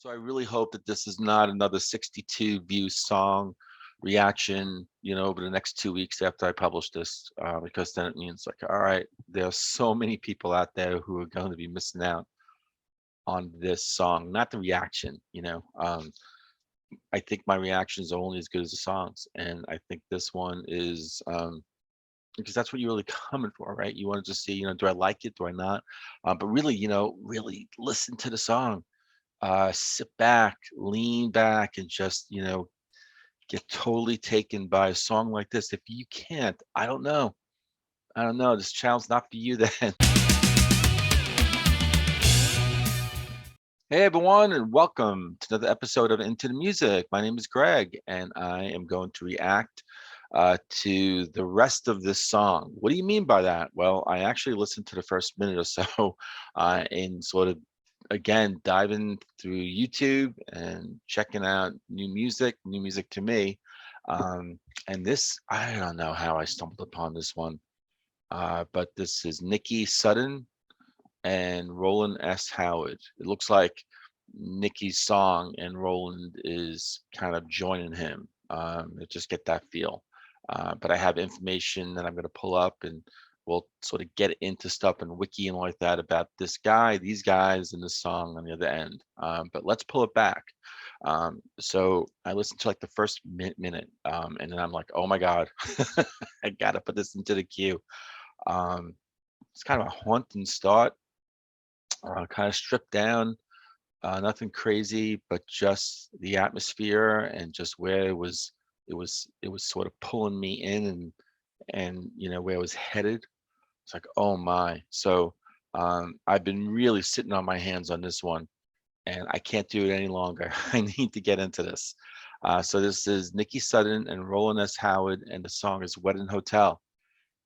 So I really hope that this is not another 62 view song reaction, over the next 2 weeks after I publish this, because then it means like, all right, there are so many people out there who are going to be missing out on this song, not the reaction. I think my reactions are only as good as the songs, and I think this one is because that's what you're really coming for, right? You want to just see, do I like it? Do I not? But really, really listen to the song, sit back, lean back, and just, get totally taken by a song like this. If you can't, I don't know. I don't know. This channel's not for you then. Hey everyone, and welcome to another episode of Into the Music. My name is Greg, and I am going to react to the rest of this song. What do you mean by that? Well, I actually listened to the first minute or so and sort of, again, diving through YouTube and checking out new music to me. And this, I don't know how I stumbled upon this one, but this is Nikki Sudden and Rowland S. Howard. It looks like Nikki's song and Rowland is kind of joining him. I just get that feel. But I have information that I'm going to pull up, and we'll sort of get into stuff and wiki and like that about this guy, these guys, and this song on the other end. But let's pull it back. So I listened to like the first minute, and then I'm like, oh my God, I got to put this into the queue. It's kind of a haunting start. Kind of stripped down, nothing crazy, but just the atmosphere and just where it was sort of pulling me in, and where I was headed. It's like, oh my. So I've been really sitting on my hands on this one, and I can't do it any longer. I need to get into this. So this is Nikki Sudden and Rowland S. Howard, and the song is Wedding Hotel.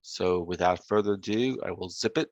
So without further ado, I will zip it.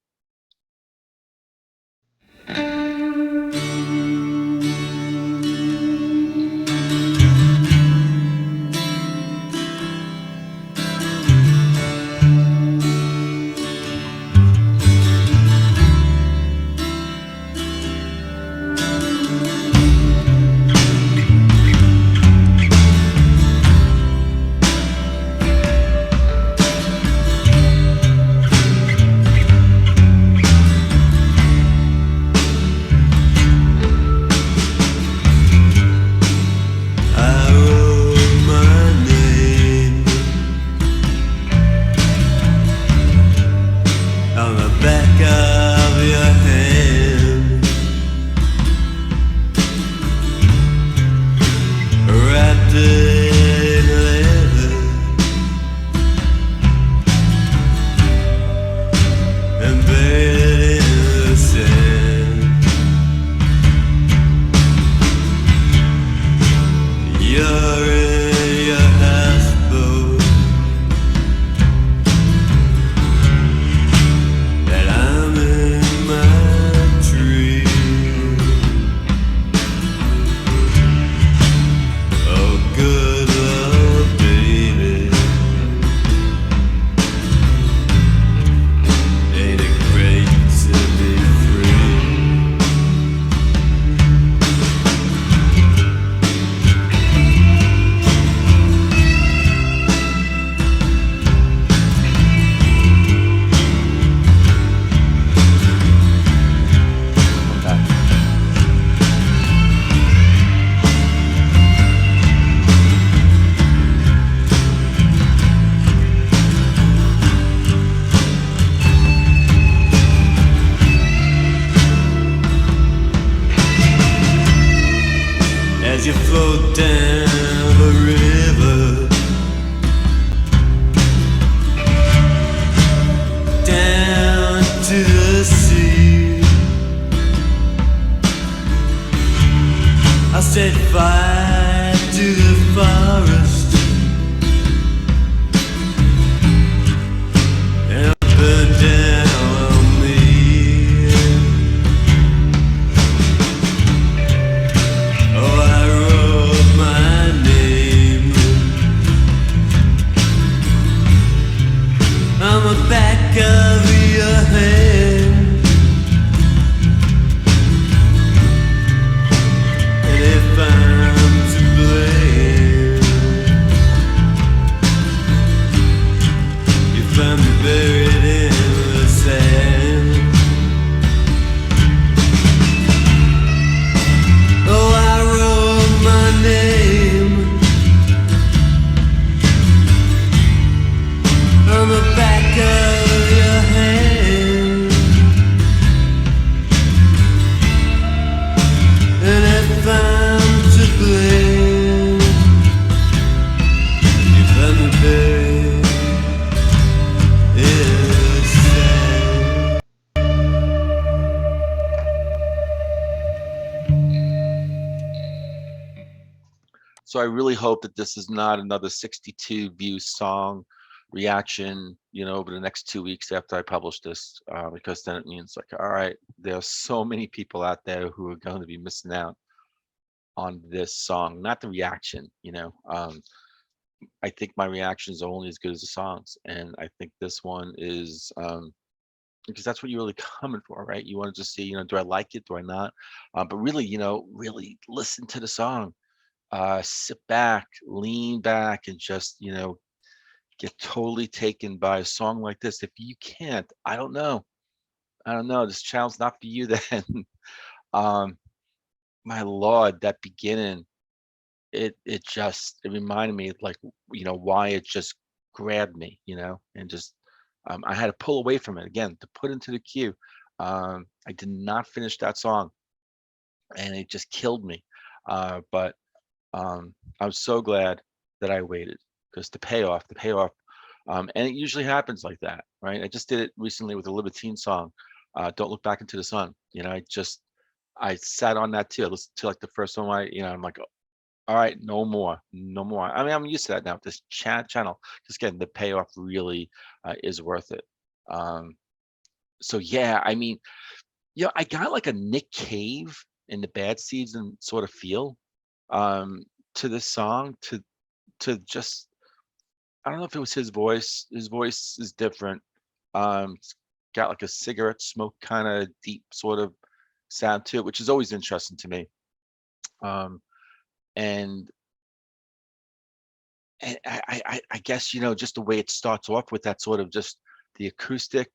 You float down the river, down to the sea. I set fire to the forest and burned down on me. Back of your hand, and So I really hope that this is not another 62 view song reaction, over the next 2 weeks after I publish this, because then it means like, all right, there are so many people out there who are going to be missing out on this song, not the reaction. I think my reactions are only as good as the songs, and I think this one is, because that's what you're really coming for, right? You want to just see, do I like it? Do I not? But really, really listen to the song. Sit back, lean back, and just, get totally taken by a song like this. If you can't, I don't know. I don't know. This channel's not for you then. um, my Lord, that beginning, it reminded me of, like, why it just grabbed me, and just, I had to pull away from it again to put into the queue. I did not finish that song, and it just killed me. But I was so glad that I waited, because the payoff, and it usually happens like that, right? I just did it recently with a Libertine song, "Don't Look Back into the Sun." I sat on that too. I listened to like the first one. I'm like, all right, no more, no more. I mean, I'm used to that now. This channel, just again, the payoff really is worth it. Um, so yeah, I mean, I got like a Nick Cave in the Bad Season sort of feel um, to this song. To just, I don't know if it was his voice. His voice is different. It's got like a cigarette smoke kind of deep sort of sound to it, which is always interesting to me. Um, and And I guess, just the way it starts off with that sort of just the acoustic,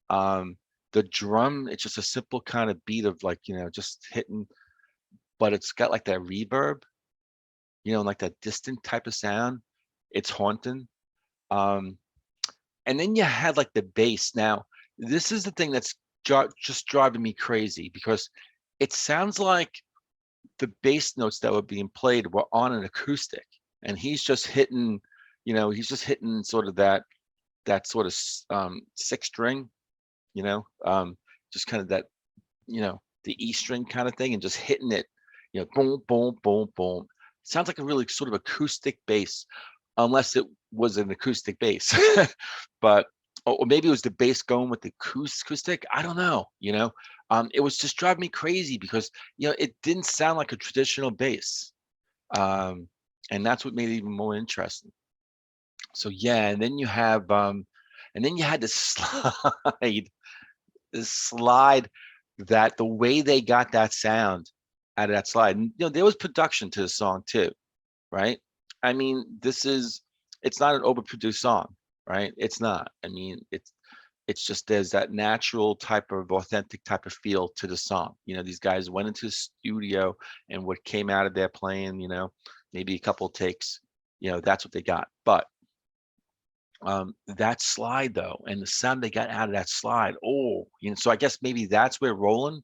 um, the drum, it's just a simple kind of beat of like, just hitting, but it's got like that reverb, like that distant type of sound. It's haunting. Um, and then you had like the bass. Now, this is the thing that's just driving me crazy, because it sounds like the bass notes that were being played were on an acoustic, and he's just hitting sort of that sort of sixth string, you know, um, just kind of that, the E string kind of thing, and just hitting it, boom, boom, boom, boom. Sounds like a really sort of acoustic bass, unless it was an acoustic bass. But or maybe it was the bass going with the acoustic. I don't know. It was just driving me crazy, because it didn't sound like a traditional bass, um, and that's what made it even more interesting. So yeah, and then you had this slide that the way they got that sound out of that slide, and there was production to the song too, right? I mean, it's not an overproduced song, right? It's not. I mean, it's just there's that natural type of authentic type of feel to the song. These guys went into the studio, and what came out of there playing, maybe a couple of takes, that's what they got. But that slide though, and the sound they got out of that slide, oh, so I guess maybe that's where Rowland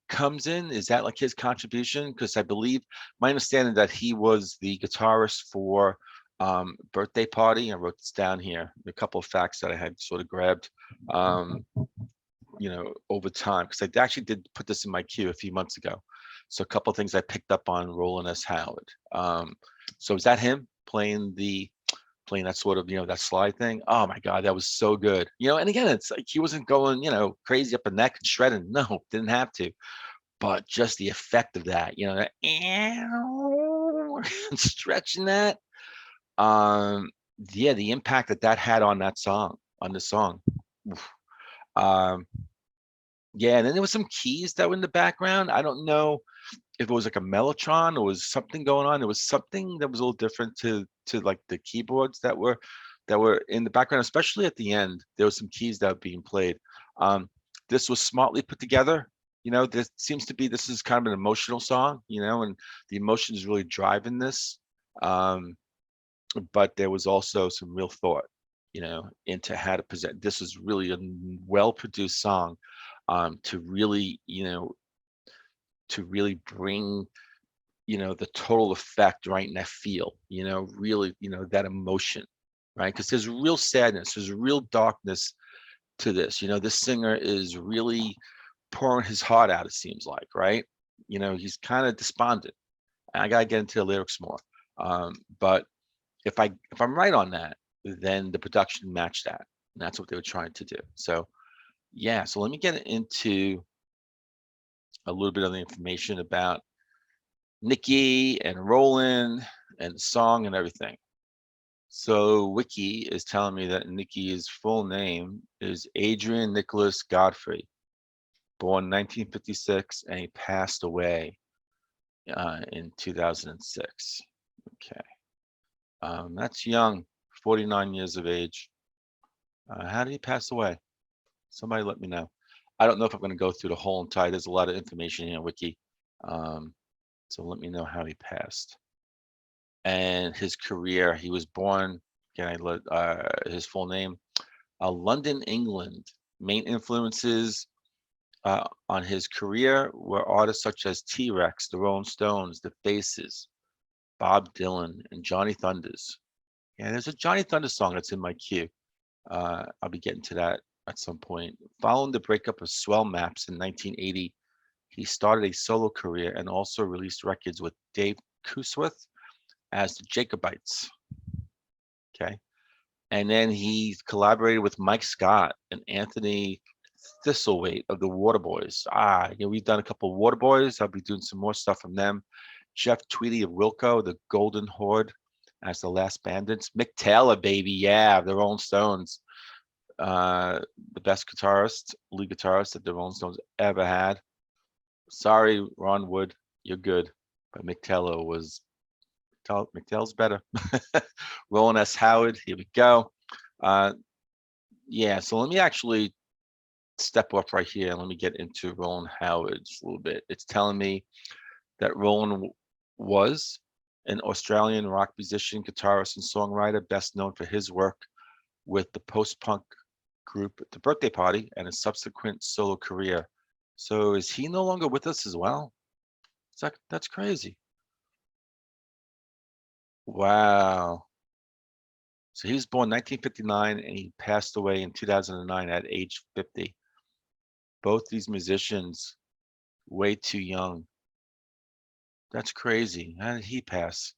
comes in. Is that like his contribution? Because I believe, my understanding, that he was the guitarist for Birthday Party. I wrote this down here, a couple of facts that I had sort of grabbed over time, because I actually did put this in my queue a few months ago. So a couple of things I picked up on Roland S. Howard. So is that him playing that sort of, that slide thing? Oh my God, that was so good. And again, it's like he wasn't going, crazy up a neck and shredding. No, didn't have to. But just the effect of that, that stretching that. Um, yeah, the impact that had on that song, on the song. Oof. Um, yeah, and then there was some keys that were in the background. I don't know if it was like a mellotron or was something going on. There was something that was a little different to like the keyboards that were in the background, especially at the end. There was some keys that were being played. This was smartly put together. This is kind of an emotional song, and the emotion is really driving this. Um, but there was also some real thought, into how to present. This is really a well-produced song, to really, bring, the total effect right in that feel, really, that emotion, right? Because there's real sadness, there's real darkness to this. This singer is really pouring his heart out, it seems like, right? He's kind of despondent. I gotta get into the lyrics more. But if I'm right on that, then the production matched that. And that's what they were trying to do. So yeah, so let me get into a little bit of the information about Nikki and Rowland and the song and everything. So Wiki is telling me that Nikki's full name is Adrian Nicholas Godfrey, born 1956, and he passed away in 2006. Okay, that's young, 49 years of age. How did he pass away? Somebody let me know. I don't know if I'm going to go through the whole entire. There's a lot of information in Wiki, um, so let me know how he passed and his career. He was born. Can I let his full name? London, England. Main influences on his career were artists such as T-Rex, the Rolling Stones, the Faces, Bob Dylan, and Johnny Thunders. Yeah, there's a Johnny Thunder song that's in my queue. I'll be getting to that at some point. Following the breakup of Swell Maps in 1980, he started a solo career and also released records with Dave Kuswith as the Jacobites. Okay. And then he collaborated with Mike Scott and Anthony Thistlethwaite of the Waterboys. We've done a couple of Waterboys. I'll be doing some more stuff from them. Jeff Tweedy of Wilco, the Golden Horde as the Last Bandits. Mick Taylor, baby, yeah, the Rolling Stones. The best lead guitarist that the Rolling Stones ever had. Sorry, Ron Wood, you're good, but Mick Taylor was McDell's better. Roland S. Howard, here we go. Yeah, so let me actually step up right here and let me get into Roland Howard just a little bit. It's telling me that Roland was an Australian rock musician, guitarist, and songwriter, best known for his work with the post-punk group The Birthday Party and his subsequent solo career. So is he no longer with us as well? That's crazy. Wow. So he was born 1959 and he passed away in 2009 at age 50. Both these musicians way too young. That's crazy. How did he pass?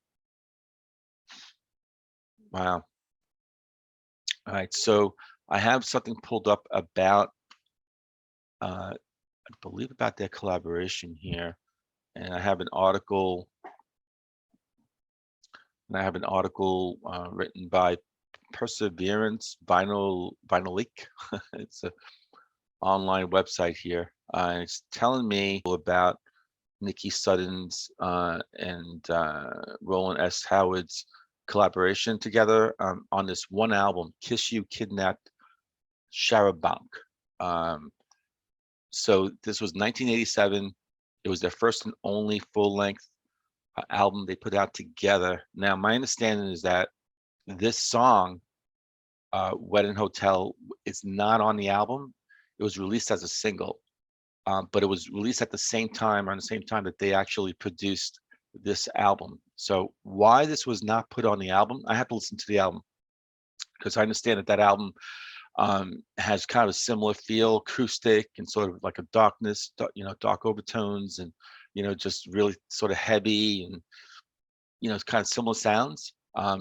Wow. All right, so I have something pulled up about, I believe about their collaboration here, and I have an article, written by Perseverance Vinylic. It's an online website here. It's telling me about Nikki Sutton's and Roland S. Howard's collaboration together on this one album, Kiss You Kidnapped Charabanc. So this was 1987. It was their first and only full-length album they put out together. Now, my understanding is that this song, Wedding Hotel, is not on the album. It was released as a single. But it was released at the same time, around the same time that they actually produced this album. So why this was not put on the album, I have to listen to the album because I understand that album has kind of a similar feel, acoustic and sort of like a darkness, dark overtones and, just really sort of heavy and, it's kind of similar sounds.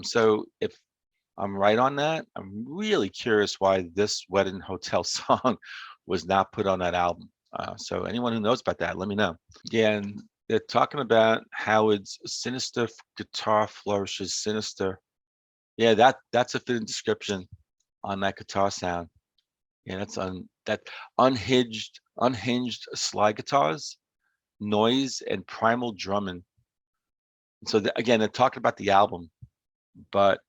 So if I'm right on that, I'm really curious why this Wedding Hotel song was not put on that album. So anyone who knows about that, let me know. Yeah, and they're talking about Howard's sinister guitar flourishes. Sinister. Yeah, that's a fitting description on that guitar sound. Yeah, that unhinged slide guitars, noise, and primal drumming. So again, they're talking about the album, but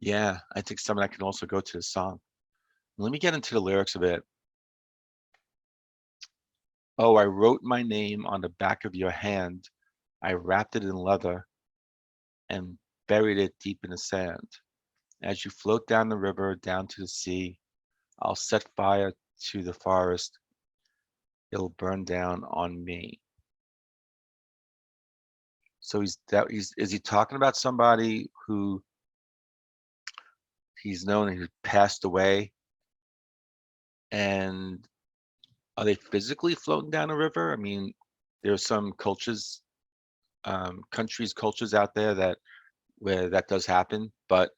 yeah, I think some of that can also go to the song. Let me get into the lyrics a bit. Oh, I wrote my name on the back of your hand. I wrapped it in leather and buried it deep in the sand. As you float down the river, down to the sea, I'll set fire to the forest. It'll burn down on me. So is he talking about somebody who he's known who passed away? And are they physically floating down a river? I mean, there are some cultures countries, cultures out there that where that does happen, but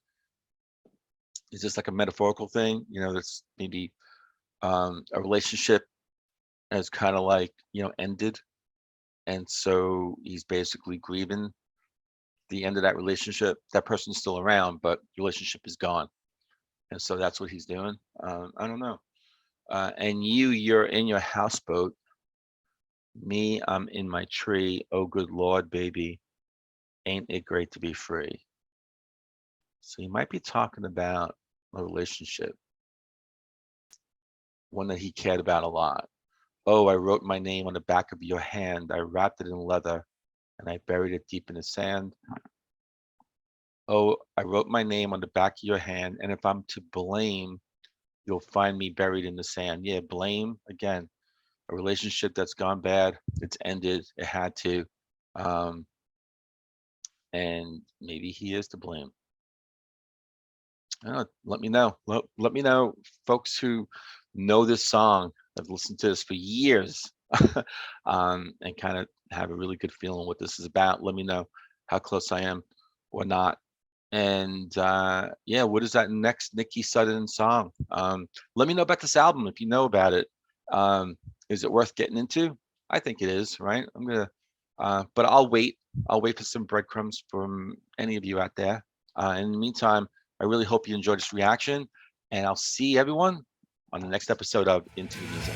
is this like a metaphorical thing? That's maybe a relationship has kind of like ended, and so he's basically grieving the end of that relationship. That person's still around, but the relationship is gone, and so that's what he's doing. I don't know. And you're in your houseboat. Me, I'm in my tree. Oh, good Lord, baby, ain't it great to be free? So you might be talking about a relationship, one that he cared about a lot. Oh, I wrote my name on the back of your hand. I wrapped it in leather and I buried it deep in the sand. Oh, I wrote my name on the back of your hand, and if I'm to blame, you'll find me buried in the sand. Yeah, blame again. A relationship that's gone bad, it's ended, it had to, um, and maybe he is to blame. I don't know, let me know. Let me know, folks who know this song. I've listened to this for years, and kind of have a really good feeling what this is about. Let me know how close I am or not. And yeah, what is that next Nikki Sudden song? Let me know about this album if you know about it. Um, is it worth getting into? I think it is, right? But I'll wait. I'll wait for some breadcrumbs from any of you out there. In the meantime, I really hope you enjoyed this reaction, and I'll see everyone on the next episode of Into the Music.